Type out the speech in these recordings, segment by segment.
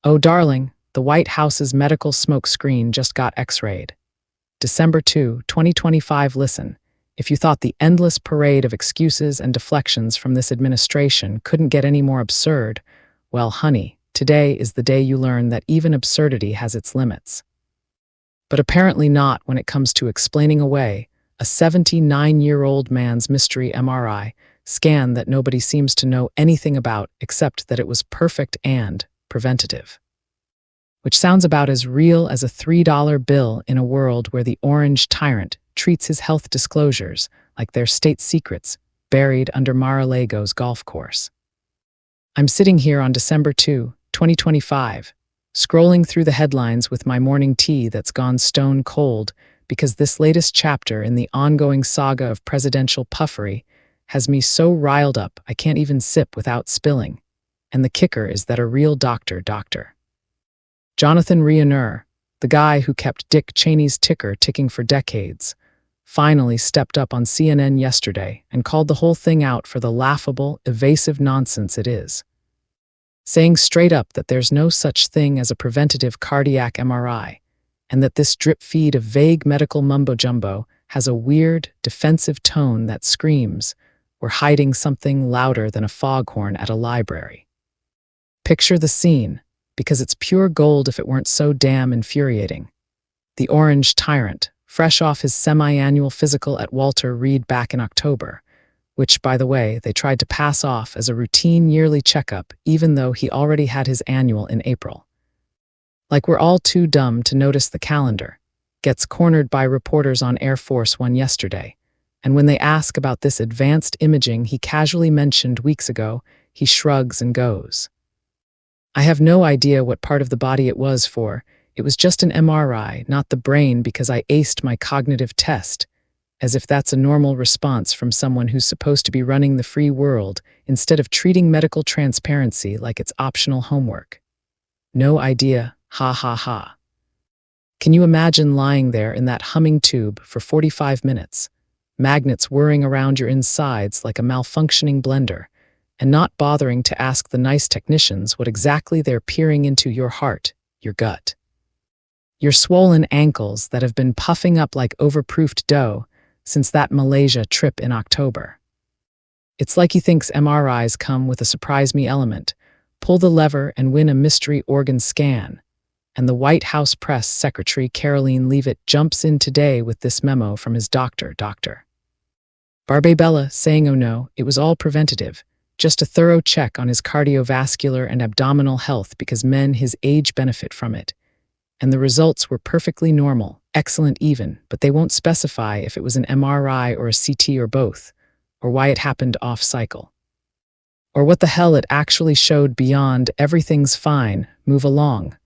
Oh, darling, the White House's medical smoke screen just got X-rayed. December 2, 2025. Listen, if you thought the endless parade of excuses and deflections from this administration couldn't get any more absurd, well, honey, today is the day you learn that even absurdity has its limits. But apparently not when it comes to explaining away a 79-year-old man's mystery MRI scan that nobody seems to know anything about except that it was perfect and preventative. Which sounds about as real as a $3 bill in a world where the orange tyrant treats his health disclosures like they're state secrets buried under Mar-a-Lago's golf course. I'm sitting here on December 2, 2025, scrolling through the headlines with my morning tea that's gone stone cold because this latest chapter in the ongoing saga of presidential puffery has me so riled up I can't even sip without spilling. And the kicker is that a real doctor. Jonathan Rayner, the guy who kept Dick Cheney's ticker ticking for decades, finally stepped up on CNN yesterday and called the whole thing out for the laughable, evasive nonsense it is, saying straight up that there's no such thing as a preventative cardiac MRI, and that this drip feed of vague medical mumbo-jumbo has a weird, defensive tone that screams, we're hiding something louder than a foghorn at a library. Picture the scene, because it's pure gold if it weren't so damn infuriating. The orange tyrant, fresh off his semi-annual physical at Walter Reed back in October, which, by the way, they tried to pass off as a routine yearly checkup even though he already had his annual in April. Like we're all too dumb to notice the calendar, gets cornered by reporters on Air Force One yesterday, and when they ask about this advanced imaging he casually mentioned weeks ago, he shrugs and goes, I have no idea what part of the body it was for. It was just an MRI, not the brain, because I aced my cognitive test. As if that's a normal response from someone who's supposed to be running the free world instead of treating medical transparency like it's optional homework. No idea, ha ha ha. Can you imagine lying there in that humming tube for 45 minutes, magnets whirring around your insides like a malfunctioning blender, and not bothering to ask the nice technicians what exactly they're peering into your heart, your gut? Your swollen ankles that have been puffing up like overproofed dough since that Malaysia trip in October. It's like he thinks MRIs come with a surprise me element, pull the lever and win a mystery organ scan, and the White House press secretary Caroline Leavitt jumps in today with this memo from his doctor. Barbabella saying, oh no, it was all preventative, just a thorough check on his cardiovascular and abdominal health because men his age benefit from it. And the results were perfectly normal, excellent even, but they won't specify if it was an MRI or a CT or both, or why it happened off-cycle. Or what the hell it actually showed beyond everything's fine, move along.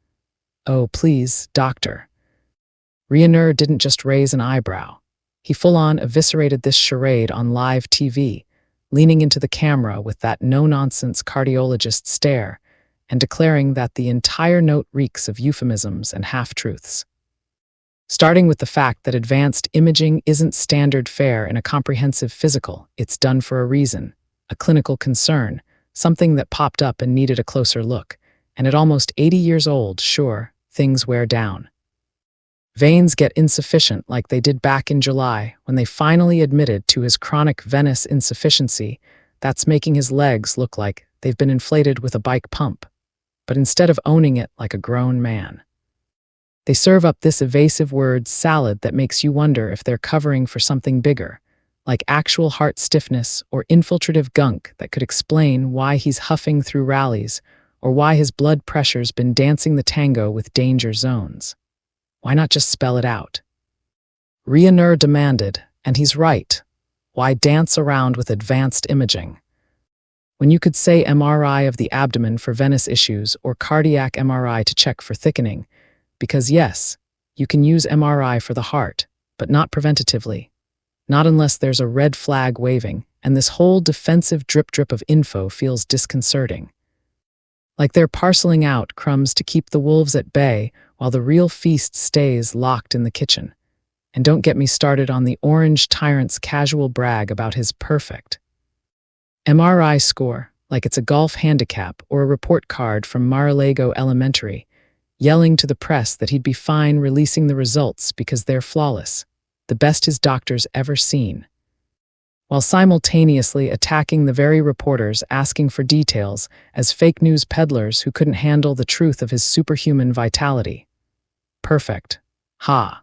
Oh, please, doctor. Rayner didn't just raise an eyebrow. He full-on eviscerated this charade on live TV, leaning into the camera with that no-nonsense cardiologist stare, and declaring that the entire note reeks of euphemisms and half-truths. Starting with the fact that advanced imaging isn't standard fare in a comprehensive physical, it's done for a reason, a clinical concern, something that popped up and needed a closer look, and at almost 80 years old, sure, things wear down. Veins get insufficient like they did back in July when they finally admitted to his chronic venous insufficiency that's making his legs look like they've been inflated with a bike pump, but instead of owning it like a grown man. They serve up this evasive word salad that makes you wonder if they're covering for something bigger, like actual heart stiffness or infiltrative gunk that could explain why he's huffing through rallies or why his blood pressure's been dancing the tango with danger zones. Why not just spell it out? Rayner demanded, and he's right. Why dance around with advanced imaging? When you could say MRI of the abdomen for venous issues or cardiac MRI to check for thickening, because yes, you can use MRI for the heart, but not preventatively. Not unless there's a red flag waving, and this whole defensive drip of info feels disconcerting. Like they're parceling out crumbs to keep the wolves at bay while the real feast stays locked in the kitchen. And don't get me started on the orange tyrant's casual brag about his perfect MRI score, like it's a golf handicap or a report card from Mar-a-Lago Elementary, yelling to the press that he'd be fine releasing the results because they're flawless, the best his doctor's ever seen, while simultaneously attacking the very reporters asking for details as fake news peddlers who couldn't handle the truth of his superhuman vitality. Perfect. Ha.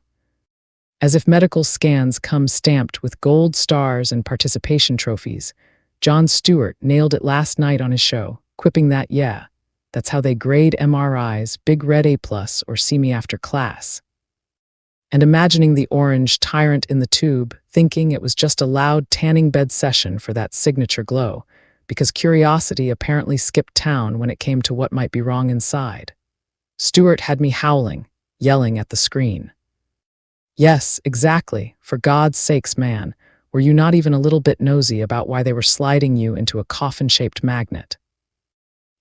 As if medical scans come stamped with gold stars and participation trophies, Jon Stewart nailed it last night on his show, quipping that, yeah, that's how they grade MRIs, big red A+, or see me after class. And imagining the orange tyrant in the tube, thinking it was just a loud tanning bed session for that signature glow, because curiosity apparently skipped town when it came to what might be wrong inside. Stewart had me howling, yelling at the screen. Yes, exactly. For God's sakes, man, were you not even a little bit nosy about why they were sliding you into a coffin-shaped magnet?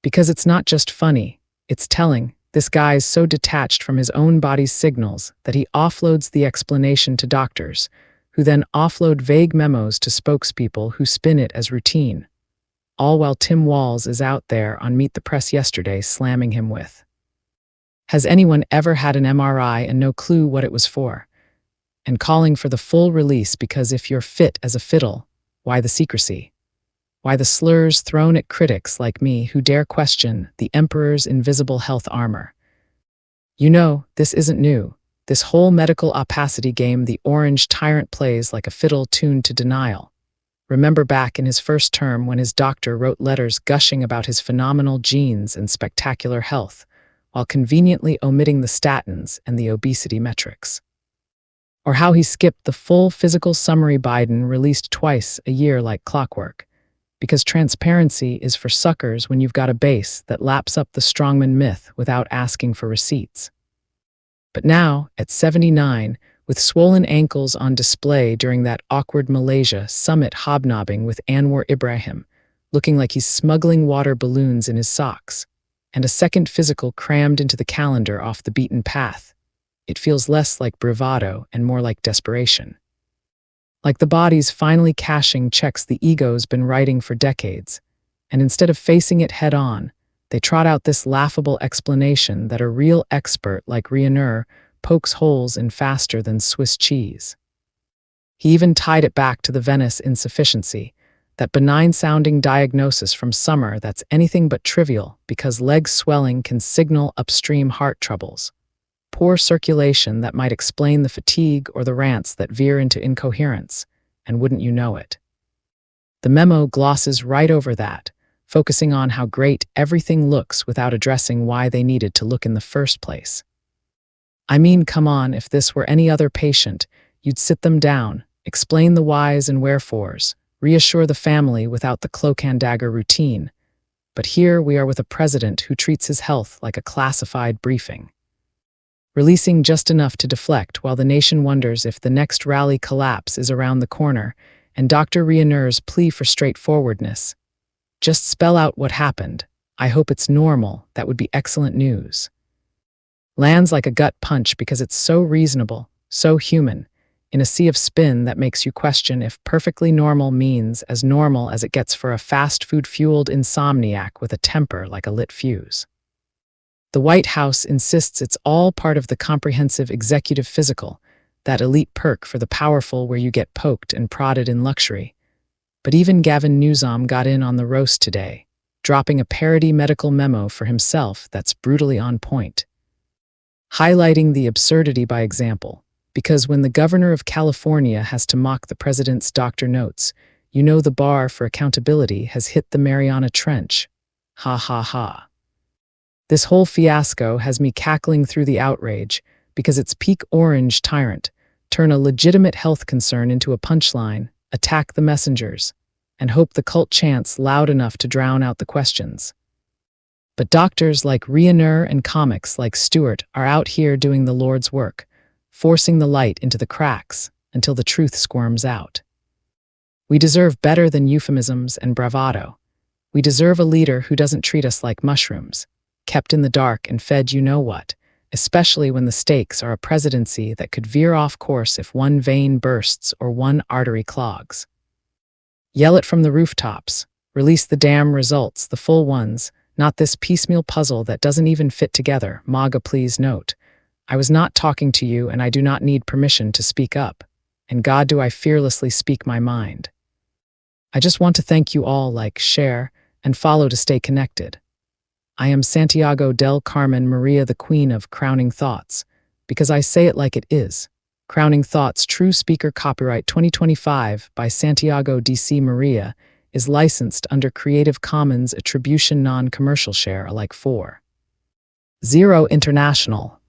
Because it's not just funny, it's telling. This guy's so detached from his own body's signals that he offloads the explanation to doctors, who then offload vague memos to spokespeople who spin it as routine, all while Tim Walz is out there on Meet the Press yesterday slamming him with, "Has anyone ever had an MRI and no clue what it was for?" and calling for the full release because if you're fit as a fiddle, why the secrecy? Why the slurs thrown at critics like me who dare question the Emperor's invisible health armor? You know, this isn't new. This whole medical opacity game the orange tyrant plays like a fiddle tuned to denial. Remember back in his first term when his doctor wrote letters gushing about his phenomenal genes and spectacular health, while conveniently omitting the statins and the obesity metrics. Or how he skipped the full physical summary Biden released twice a year like clockwork, because transparency is for suckers when you've got a base that laps up the strongman myth without asking for receipts. But now, at 79, with swollen ankles on display during that awkward Malaysia summit hobnobbing with Anwar Ibrahim, looking like he's smuggling water balloons in his socks, and a second physical crammed into the calendar off the beaten path, it feels less like bravado and more like desperation. Like the body's finally cashing checks the ego's been writing for decades, and instead of facing it head-on, they trot out this laughable explanation that a real expert like Riener pokes holes in faster than Swiss cheese. He even tied it back to the venous insufficiency, that benign-sounding diagnosis from summer that's anything but trivial because leg swelling can signal upstream heart troubles, poor circulation that might explain the fatigue or the rants that veer into incoherence, and wouldn't you know it? The memo glosses right over that, focusing on how great everything looks without addressing why they needed to look in the first place. I mean, come on, if this were any other patient, you'd sit them down, explain the whys and wherefores, reassure the family without the cloak and dagger routine. But here we are with a president who treats his health like a classified briefing, releasing just enough to deflect while the nation wonders if the next rally collapse is around the corner, and Dr. Riener's plea for straightforwardness. Just spell out what happened. I hope it's normal. That would be excellent news. Lands like a gut punch because it's so reasonable, so human, in a sea of spin that makes you question if perfectly normal means as normal as it gets for a fast food-fueled insomniac with a temper like a lit fuse. The White House insists it's all part of the comprehensive executive physical, that elite perk for the powerful where you get poked and prodded in luxury. But even Gavin Newsom got in on the roast today, dropping a parody medical memo for himself that's brutally on point, highlighting the absurdity by example, because when the governor of California has to mock the president's doctor notes, you know the bar for accountability has hit the Mariana Trench. Ha ha ha. This whole fiasco has me cackling through the outrage because it's peak orange tyrant, turn a legitimate health concern into a punchline, attack the messengers, and hope the cult chants loud enough to drown out the questions. But doctors like Riener and comics like Stewart are out here doing the Lord's work, forcing the light into the cracks until the truth squirms out. We deserve better than euphemisms and bravado. We deserve a leader who doesn't treat us like mushrooms, kept in the dark and fed you-know-what, especially when the stakes are a presidency that could veer off course if one vein bursts or one artery clogs. Yell it from the rooftops, Release the damn results, the full ones, not this piecemeal puzzle that doesn't even fit together. MAGA, please note. I was not talking to you, and I do not need permission to speak up. And God, do I fearlessly speak my mind. I just want to thank you all, like, share, and follow to stay connected. I am Santiago del Carmen Maria, the Queen of Crowning Thoughts, because I say it like it is. Crowning Thoughts, True Speaker, copyright 2025 by Santiago DC Maria, is licensed under Creative Commons Attribution Non-Commercial Share Alike 4.0 International.